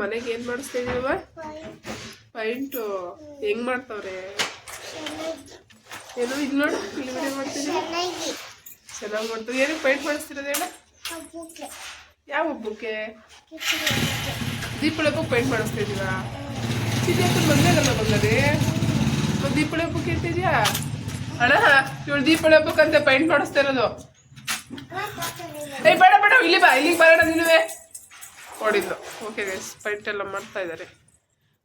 ಮನೆಗೆ ಏನು ಮಾಡಿಸ್ತಾ ಇದೀವ? ಪೈಂಟು ಹೆಂಗ್ ಮಾಡ್ತಾವ್ರೆ? ಏನೋ ಇಲ್ಲಿ ನೋಡು, ಇಲ್ಲಿ ವಿಡಿಯೋ ಮಾಡ್ತಿದ್ದೀವಿ. ಚೆನ್ನಾಗಿ ಮಾಡ್ತಾರೆ. ಏನಕ್ಕೆ ಪೈಂಟ್ ಮಾಡಿಸ್ತಿರೋದು ಹೇಳ? ಯಾವ ಹಬ್ಬಕ್ಕೆ? ದೀಪಾವಳಿ ಹಬ್ಬಕ್ಕೆ ಪೈಂಟ್ ಮಾಡಿಸ್ತಾ ಇದೀವ. ಚಿಕ್ಕ ಮದುವೆ ಆಗಲ್ಲ ಬಂದರೆ ಒಂದು ದೀಪಾವಳಿ ಹಬ್ಬಕ್ಕೆ ಇರ್ತಿದ್ಯಾ ಅಣ್ಣ? ಇವಳು ದೀಪಾವಳಿ ಹಬ್ಬಕ್ಕಂತೆ ಪೈಂಟ್ ಮಾಡಿಸ್ತಾ ಇರೋದು. ಏಯ್ ಬೇಡ ಬೇಡ, ಇಲ್ಲಿ ಬಾ, ಇಲ್ಲಿಗೆ ಬರೋಣ ನೀನುವೆ. ಹೊಡಿದ್ಲು. ಓಕೆ ಗೈಸ್, ಪೈಂಟ್ ಎಲ್ಲ ಮಾಡ್ತಾ ಇದ್ದಾರೆ,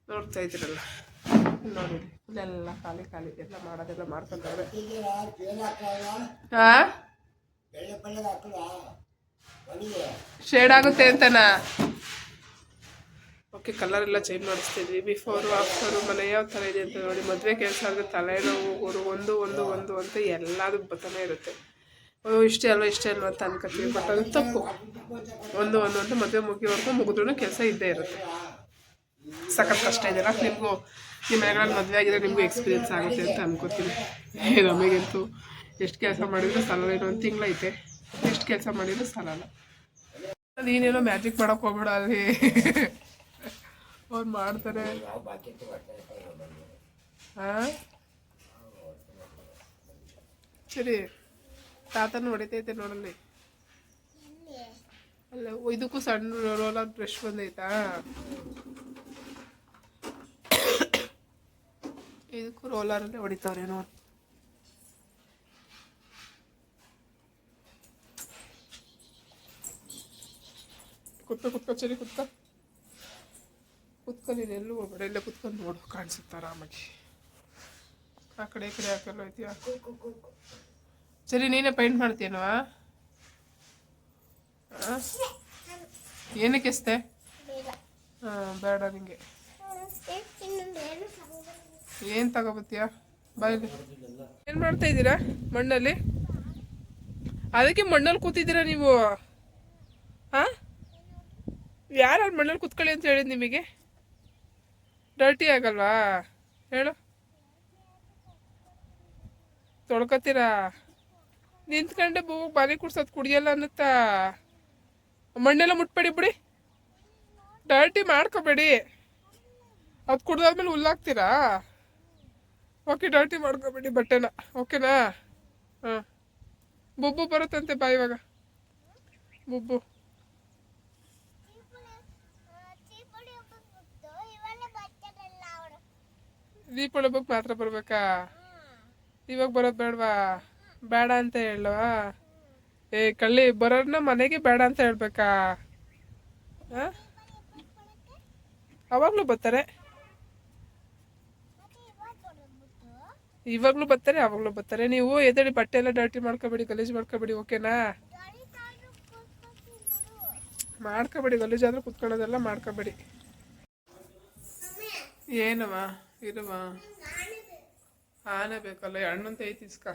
ನೋಡ್ತಾ ಇದ್ದೀರಲ್ಲ. ನೋಡಿ ಇಲ್ಲೆಲ್ಲ ಖಾಲಿ ಖಾಲಿ ಎಲ್ಲ ಮಾಡೋದೆಲ್ಲ ಮಾಡ್ಕೊಂಡವ್ರೆ. ಹಾ, ಶೇಡ್ ಆಗುತ್ತೆ ಅಂತನಾ? ಓಕೆ, ಕಲರ್ ಎಲ್ಲ ಚೇಂಜ್ ಮಾಡಿಸ್ತಿದ್ವಿ. ಬಿಫೋರು ಆಫ್ಟರು ಮನೆ ಯಾವ ಥರ ಇದೆ ಅಂತ ನೋಡಿ. ಮದುವೆ ಕೆಲಸ ಆದರೆ ತಲೆನೋವು ಒಂದು ಒಂದು ಒಂದು ಅಂತ ಎಲ್ಲದೂ ಬರ್ತಾನೆ ಇರುತ್ತೆ. ಇಷ್ಟೇ ಅಲ್ವ ಅಂತ ಅನ್ಕೋತೀವಿ, ಬಟ್ ಅದು ತಪ್ಪು. ಒಂದು ಅಂತ ಮದುವೆ ಮುಗಿಯೋವರೆಗೂ ಮುಗಿದ್ರೂ ಕೆಲಸ ಇದ್ದೇ ಇರುತ್ತೆ. ಸಖತ್ ಕಷ್ಟ ಇದೆಯಲ್ಲ. ನಿಮಗೂ ನಿಮ್ಮ ಮನೆಗಳಲ್ಲಿ ಮದುವೆ ಆಗಿದ್ರೆ ನಿಮಗೂ ಎಕ್ಸ್ಪೀರಿಯೆನ್ಸ್ ಆಗುತ್ತೆ ಅಂತ ಅನ್ಕೋತೀನಿ. ನಮಗಂತೂ ಎಷ್ಟು ಕೆಲಸ ಮಾಡಿದ್ರು ಸಾಲಲ್ಲ. ಇನ್ನೊಂದು ತಿಂಗಳೈತೆ, ಎಷ್ಟು ಕೆಲಸ ಮಾಡಿದ್ರು ಸಾಲಲ್ಲ. ನೀನೇನೋ ಮ್ಯಾಜಿಕ್ ಮಾಡೋಕೆ ಹೋಗ್ಬೇಡ, ಅಲ್ಲಿ ಅವ್ರು ಮಾಡ್ತಾರೆ. ಹಾಂ ಸರಿ, ತಾತನ ಹೊಡಿತೈತೆ ನೋಡಲ್ಲಿ. ಅಲ್ಲ, ಇದಕ್ಕೂ ಸಣ್ಣ ರೋಲರ್ ಬ್ರಷ್ ಬಂದೈತಾ? ಇದಕ್ಕೂ ರೋಲರಲ್ಲೇ ಹೊಡಿತಾವ್ರೆ ನೋಡಿ. ಕುತ್ಕೊ ಸರಿ, ಕುತ್ಕೊ ನೀನು ಎಲ್ಲೂ ಹೋಗ್ಬೇಡ, ಎಲ್ಲ ಕುತ್ಕೊಂಡು ನೋಡು, ಕಾಣಿಸುತ್ತೆ ಆರಾಮಾಗಿ. ಆ ಕಡೆ ಈ ಕಡೆ ಹಾಕಲ್ಲ ಐತಿಯಾ? ಸರಿ, ನೀನೇ ಪೈಂಟ್ ಮಾಡ್ತೀಯನವಾ? ಏನಕ್ಕೆ ಎಸ್ತೆ? ಹಾಂ, ಬೇಡ ನಿಂಗೆ. ಏನು ತಗೋಬತ್ತೀಯ ಬಾಯಲ್ಲಿ? ಏನು ಮಾಡ್ತಾ ಇದ್ದೀರಾ ಮಣ್ಣಲ್ಲಿ? ಅದಕ್ಕೆ ಮಣ್ಣಲ್ಲಿ ಕೂತಿದ್ದೀರಾ ನೀವು? ಹಾಂ, ಯಾರು ಮಣ್ಣಲ್ಲಿ ಕೂತ್ಕೊಳ್ಳಿ ಅಂತ ಹೇಳಿದ್ ನಿಮಗೆ? ಡರ್ಟಿ ಆಗಲ್ವಾ ಹೇಳು? ತೊಳ್ಕೊತೀರಾ? ನಿಂತ್ಕೊಂಡೆ ಬೂಗ್ ಬಾರಿ ಕುಡ್ಸೋದು ಕುಡಿಯಲ್ಲ ಅನ್ನತ್ತಾ? ಮಣ್ಣೆಲ್ಲ ಮುಟ್ಬೇಡಿ ಬಿಡಿ, ಡರ್ಟಿ ಮಾಡ್ಕೋಬೇಡಿ. ಅದು ಕುಡ್ದಾದ್ಮೇಲೆ ಹುಲ್ಲಾಕ್ತೀರಾ? ಓಕೆ, ಡರ್ಟಿ ಮಾಡ್ಕೋಬೇಡಿ ಬಟ್ಟೆನ, ಓಕೆನಾ? ಹಾಂ, ಬುಬ್ಬು ಬರುತ್ತಂತೆ ಬಾ ಇವಾಗ, ಬುಬ್ಬು. ದೀಪಾವಳಿ ಹಬ್ಬಕ್ಕೆ ಮಾತ್ರ ಬರ್ಬೇಕಾ? ಇವಾಗ ಬರೋದು ಬೇಡವಾ? ಬೇಡ ಅಂತ ಹೇಳವಾ? ಏ ಕಳ್ಳಿ, ಬರೋರ್ನ ಮನೆಗೆ ಬೇಡ ಅಂತ ಹೇಳ್ಬೇಕಾ? ಹಾಂ, ಅವಾಗಲೂ ಬರ್ತಾರೆ, ಇವಾಗಲೂ ಬರ್ತಾರೆ, ಅವಾಗಲೂ ಬರ್ತಾರೆ. ನೀವು ಎದ್ದೇಳಿ ಬಟ್ಟೆ ಎಲ್ಲ ಡರ್ಟಿ ಮಾಡ್ಕೋಬೇಡಿ, ಗಲೀಜು ಮಾಡ್ಕೋಬೇಡಿ, ಓಕೆನಾ? ಮಾಡ್ಕೋಬೇಡಿ, ಗಲೀಜಾದ್ರೂ ಕುತ್ಕೊಳ್ಳೋದೆಲ್ಲ ಮಾಡ್ಕೋಬೇಡಿ. ಏನವ ಇರುವ ಆನೆ ಬೇಕಲ್ಲ, ಹಣ್ಣಂತ ಐತಿ ಇಸ್ಕ.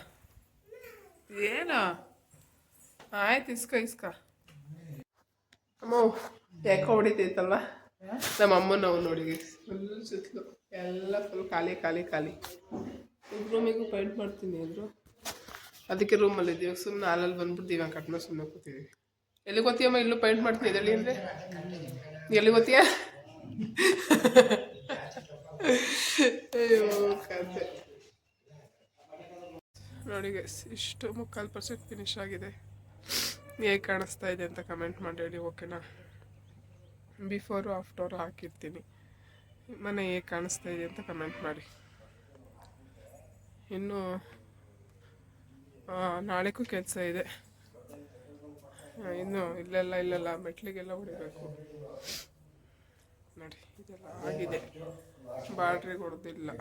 ಏನು ಆಯ್ತು, ಇಸ್ಕ. ಅಮ್ಮ ಯಾಕೋ ಹೊಡಿತೈತಲ್ವ ನಮ್ಮ ಅಮ್ಮ. ನಾವು ನೋಡಿ ಫುಲ್ ಸುತ್ತಲು ಎಲ್ಲ ಫುಲ್ ಖಾಲಿ ಖಾಲಿ ಖಾಲಿ. ರೂಮಿಗೂ ಪೈಂಟ್ ಮಾಡ್ತೀನಿ ಅಂದರು, ಅದಕ್ಕೆ ರೂಮಲ್ಲಿದ್ದೀವಿ. ಸುಮ್ಮನೆ ಹಾಲಲ್ಲಿ ಬಂದ್ಬಿಟ್ಟು ಇವಾಗ ಕಟ್ನ ಸುಮ್ಮನೆ ಕೂತಿದ್ದೀವಿ. ಎಲ್ಲಿಗೆ ಗೊತ್ತೀಯಮ್ಮ? ಇಲ್ಲೂ ಪೈಂಟ್ ಮಾಡ್ತೀನಿ ಇದರಲ್ಲಿ ಅಂದರೆ ಎಲ್ಲಿಗೆ ಗೊತ್ತೀಯ? ಅಯ್ಯೋ ಕತೆ ನೋಡಿ ಗೈಸ್, ಇಷ್ಟು 3/4% ಫಿನಿಶ್ ಆಗಿದೆ. ಹೇಗೆ ಕಾಣಿಸ್ತಾ ಇದೆ ಅಂತ ಕಮೆಂಟ್ ಮಾಡಿ ಹೇಳಿ, ಓಕೆನಾ? ಬಿಫೋರು ಆಫ್ಟರು ಹಾಕಿರ್ತೀನಿ. ಮನೆ ಹೇಗೆ ಕಾಣಿಸ್ತಾ ಇದೆ ಅಂತ ಕಮೆಂಟ್ ಮಾಡಿ. ಇನ್ನು ನಾಳೆಗೂ ಕೆಲಸ ಇದೆ. ಇನ್ನು ಇಲ್ಲೆಲ್ಲ ಮೆಟ್ಲಿಗೆಲ್ಲ ಹೊಡಿಬೇಕು ನೋಡಿ. ಇದೆಲ್ಲ ಆಗಿದೆ, ಬಾರ್ಡ್ರಿಗೆ ಹೊಡೆದಿಲ್ಲ.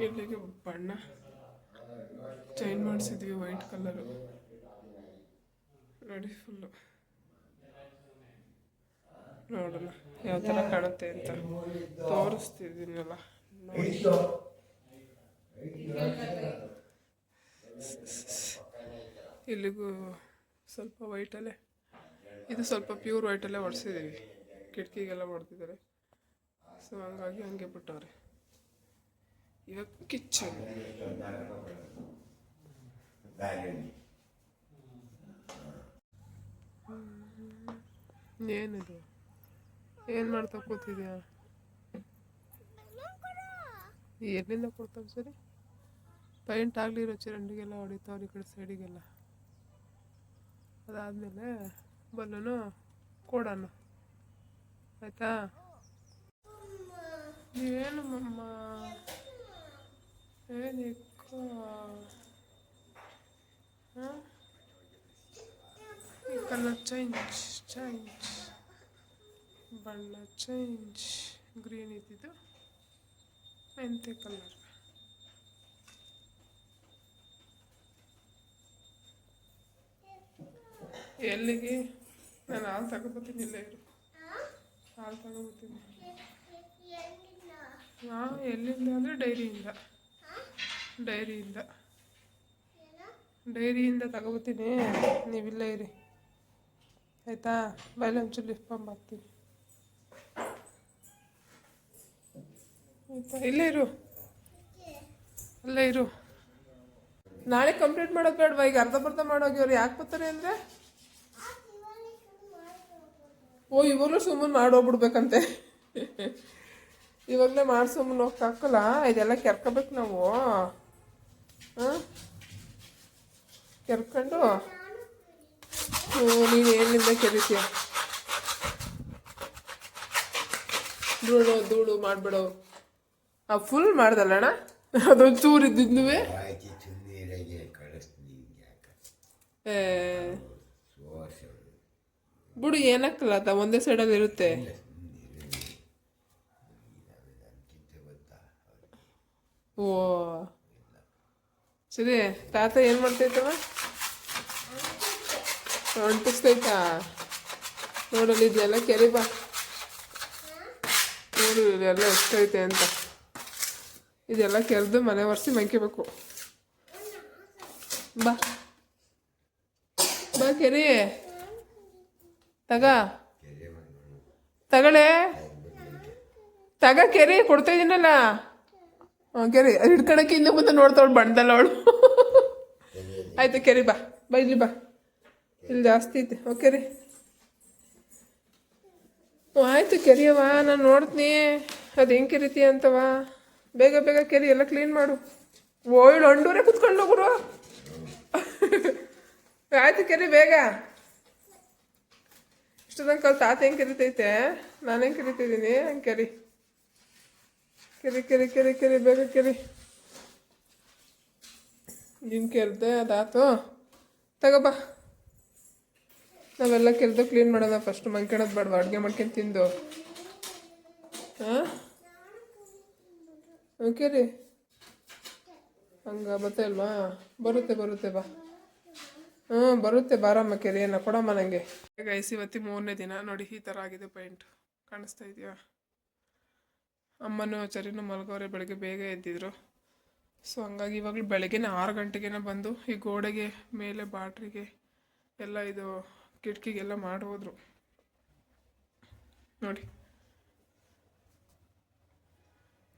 ಇಲ್ಲಿಗೆ ಬಣ್ಣ ಚೇಂಜ್ ಮಾಡಿಸಿದ್ವಿ, ವೈಟ್ ಕಲರು ನೋಡಿ. ಫುಲ್ಲು ನೋಡೋಣ ಯಾವ ಥರ ಕಾಣುತ್ತೆ ಅಂತ ತೋರಿಸ್ತಿದ್ದೀನಲ್ಲ ನೋಡಿ. ಇಲ್ಲಿಗೂ ಸ್ವಲ್ಪ ವೈಟಲ್ಲೇ, ಇದು ಸ್ವಲ್ಪ ಪ್ಯೂರ್ ವೈಟಲ್ಲೇ ಹೊಡ್ಸಿದ್ದೀವಿ. ಕಿಟಕಿಗೆಲ್ಲ ಹೊಡೆದಿದ್ದಾರೆ, ಸೊ ಹಂಗಾಗಿ ಹಂಗೆ ಬಿಟ್ಟವ್ರೆ. ಇವಾಗ ಕಿಚನ್ ಏನಿದು ಏನು ಮಾಡ್ತಾ ಕೂತಿದ್ಯಾ? ಎಲ್ಲಿಂದ ಕೊಡ್ತಾವೆ ಸರಿ? ಪೈಂಟ್ ಆಗಲಿರೋ ಚರಂಡಿಗೆಲ್ಲ ಹೊಡಿತಾವ್ರಿ ಈ ಕಡೆ ಸೈಡಿಗೆಲ್ಲ. ಅದಾದಮೇಲೆ ಬಲ್ಲೂನು ಕೊಡೋಣ ಆಯಿತಾ? ಏನು ಮಮ್ಮ ಏನಕ್ಕ ಹಾಂ ಈ ಕಲರ್ ಚೇಂಜ್ ಬಣ್ಣ ಚೇಂಜ್. ಗ್ರೀನ್ ಇದ್ದಿದ್ದು ಮೆಂತೆ ಕಲರ್. ಎಲ್ಲಿಗೆ? ನಾನು ಹಾಲು ತಗೊಬತ್ತೀನಿ. ಇಲ್ಲೇ ಇರು, ಹಾಲು ತಗೊಬತ್ತೀನಿ. ಹಾಂ ಎಲ್ಲಿಂದ ಅಂದರೆ ಡೈರಿಯಿಂದ ತಗೊಬತ್ತೀನಿ. ನೀವಿಲ್ಲೇ ಇರಿ ಆಯಿತಾ? ಬೈಲ ಒಂಚೂರು ಲಿಫ್ಟ್ ಪಂಪ್ ಹಾಕ್ತೀನಿ ಆಯಿತಾ? ಇಲ್ಲೇ ಇರು, ಅಲ್ಲೇ ಇರು. ನಾಳೆ ಕಂಪ್ಲೀಟ್ ಮಾಡೋದು ಬೇಡವಾ? ಈಗ ಅರ್ಧ ಮಾಡೋಗ್ಯವ್ರು ಯಾಕೆ ಬರ್ತಾರೆ ಅಂದರೆ ಇವಾಗಲೂ ಸುಮ್ಮನೆ ಮಾಡೋಗ್ಬಿಡ್ಬೇಕಂತೆ. ಇವಾಗಲೇ ಮಾಡಿ ಸುಮ್ಮನೆ ಹೋಗಕ್ಕಾಗಲ್ಲ. ಇದೆಲ್ಲ ಕೆರ್ಕೋಬೇಕು ನಾವು. ಹಾಂ ಕೆರ್ಕೊಂಡು ನೀನು ಏನಿಂದ ಕೆರಿತೀಯ? ಧೂಳು ಮಾಡಿಬಿಡು. ಫುಲ್ ಮಾಡ್ದಲ್ಲಣ್ಣ, ಅದೊಂದು ಚೂರು ಇದ್ದಿದ್ನು ಬಿಡು. ಏನಕ್ಕಲ್ಲ ಅದ ಒಂದೇ ಸೈಡಲ್ಲಿ ಇರುತ್ತೆ. ಓ ಸರಿ. ತಾತ ಏನು ಮಾಡ್ತೈತವ? ಅಂಟಿಸ್ತೈತಾ? ನೋಡಲ್ಲಿ ಇದೆಲ್ಲ ಕೆರೆ ಬಾ. ನೋಡು ಇದೆಲ್ಲ ಎಷ್ಟೈತೆ ಅಂತ. ಇದೆಲ್ಲ ಕೆರೆದು ಮನೆ ಒರೆಸಿ ಮಂಕಿಬೇಕು. ಬಾ ಬಾ ಕೆರೆ ತಗಳೆ ಕೆರೆ ಕೊಡ್ತಾ ಇದೀನಲ್ಲ. ಕೆರೆ ಹಿಡ್ಕೊಳಕ್ಕೆ ಇನ್ನೂ ಮುಂದೆ ನೋಡ್ತಾವಳು ಬಣ್ದಲ್ಲ ಅವಳು. ಆಯ್ತು ಕೆರೆ ಬಾ ಇಲ್ಲಿ ಬಾ. ಇಲ್ಲಿ ಜಾಸ್ತಿ ಐತೆ. ಓಕೆ ರೀ, ಆಯಿತು ಕೆರಿಯವ. ನಾನು ನೋಡ್ತೀನಿ ಅದು ಹೆಂಗೆ ಕೆರಿತೀಯ ಅಂತವ. ಬೇಗ ಕೆರಿ, ಎಲ್ಲ ಕ್ಲೀನ್ ಮಾಡು. ಓಯ್ಳು ಅಂಡೂರೇ ಕುತ್ಕೊಂಡು ಹೋಗ್ರು. ಆಯ್ತು ಕೆರಿ ಬೇಗ. ಇಷ್ಟು ತನಕ ತಾತ ಹೆಂಗೆ ಕೆರಿತೈತೆ, ನಾನು ಹೆಂಗೆ ಕೆರಿತಿದ್ದೀನಿ ಹಂಗೆ ಕೆರಿ. ಬೇಗ ಕೆರಿ. ನೀನು ಕೆರೆದೆ ಅದಾತು. ತಗೋಬಾ, ನಾವೆಲ್ಲ ಕೆರೆದು ಕ್ಲೀನ್ ಮಾಡೋಣ. ಫಸ್ಟ್ ಮಂಕ್ಯಣದು ಬೇಡವಾ? ಅಡುಗೆ ಮಾಡ್ಕೊಂಡು ತಿಂದು. ಹಾಂ ಓಕೆ ರೀ. ಹಂಗೆ ಬತ್ತೆ ಅಲ್ವಾ? ಬರುತ್ತೆ ಬಾ. ಬರುತ್ತೆ ಬಾರಮ್ಮ. ಕೆರೆಯನ್ನ ಕೊಡಮ್ಮ ನನಗೆ. ಗೈಸ್ ಇವತ್ತಿ 3ನೇ ದಿನ. ನೋಡಿ ಈ ಥರ ಆಗಿದೆ ಪೇಂಟ್. ಕಾಣಿಸ್ತಾ ಇದೆಯಾ? ಅಮ್ಮನೂ ಚರಿನೂ ಮಲ್ಗೋರೆ. ಬೆಳಗ್ಗೆ ಬೇಗ ಎದ್ದಿದ್ರು. ಸೊ ಹಂಗಾಗಿ ಇವಾಗಲೂ ಬೆಳಗ್ಗೆ 6 ಗಂಟೆಗೆ ಬಂದು ಈ ಗೋಡೆಗೆ ಮೇಲೆ ಬಾಟ್ರಿಗೆ ಎಲ್ಲ ಇದು ಕಿಟಕಿಗೆಲ್ಲ ಮಾಡೋದ್ರು. ನೋಡಿ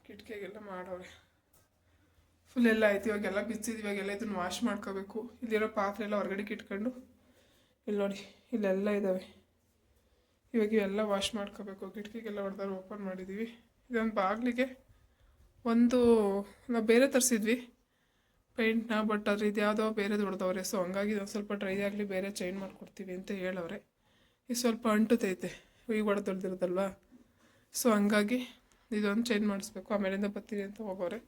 ಕಿಟಕಿಗೆಲ್ಲ ಮಾಡೋರೆ. ಫುಲ್ ಎಲ್ಲ ಆಯ್ತು. ಇವಾಗೆಲ್ಲ ಬಿಚ್ಚಿದ್ದು. ಇವಾಗೆಲ್ಲ ಇದನ್ನು ವಾಶ್ ಮಾಡ್ಕೋಬೇಕು. ಇಲ್ಲಿರೋ ಪಾತ್ರೆ ಎಲ್ಲ ಹೊರಗಡೆಗೆ ಇಟ್ಕೊಂಡು ಇಲ್ಲಿ ನೋಡಿ ಇಲ್ಲೆಲ್ಲ ಇದ್ದಾವೆ. ಇವಾಗ ಇವೆಲ್ಲ ವಾಶ್ ಮಾಡ್ಕೋಬೇಕು. ಕಿಟಕಿಗೆಲ್ಲ ಹೊಡೆದಾರು ಓಪನ್ ಮಾಡಿದ್ದೀವಿ. ಇದೊಂದು ಬಾಗಿಲಿಗೆ ನಾವು ಬೇರೆ ತರಿಸಿದ್ವಿ ಪೇಂಟ್ನ. ಬಟ್ ಅದ್ರ ಇದು ಯಾವುದೋ ಬೇರೆದು ಹೊಡೆದವ್ರೆ. ಸೊ ಹಂಗಾಗಿ ಇದೊಂದು ಸ್ವಲ್ಪ ಡ್ರೈ ಆಗಲಿ ಬೇರೆ ಚೇಂಜ್ ಮಾಡಿಕೊಡ್ತೀವಿ ಅಂತ ಹೇಳವ್ರೆ. ಇದು ಸ್ವಲ್ಪ ಅಂಟುತ್ತೈತೆ ಈಗ ಹೊಡೆದೊಳ್ದಿರೋದಲ್ವ. ಸೊ ಹಂಗಾಗಿ ಇದೊಂದು ಚೇಂಜ್ ಮಾಡಿಸ್ಬೇಕು. ಆಮೇಲಿಂದ ಬರ್ತೀನಿ ಅಂತ ಹೋಗೋರೆ.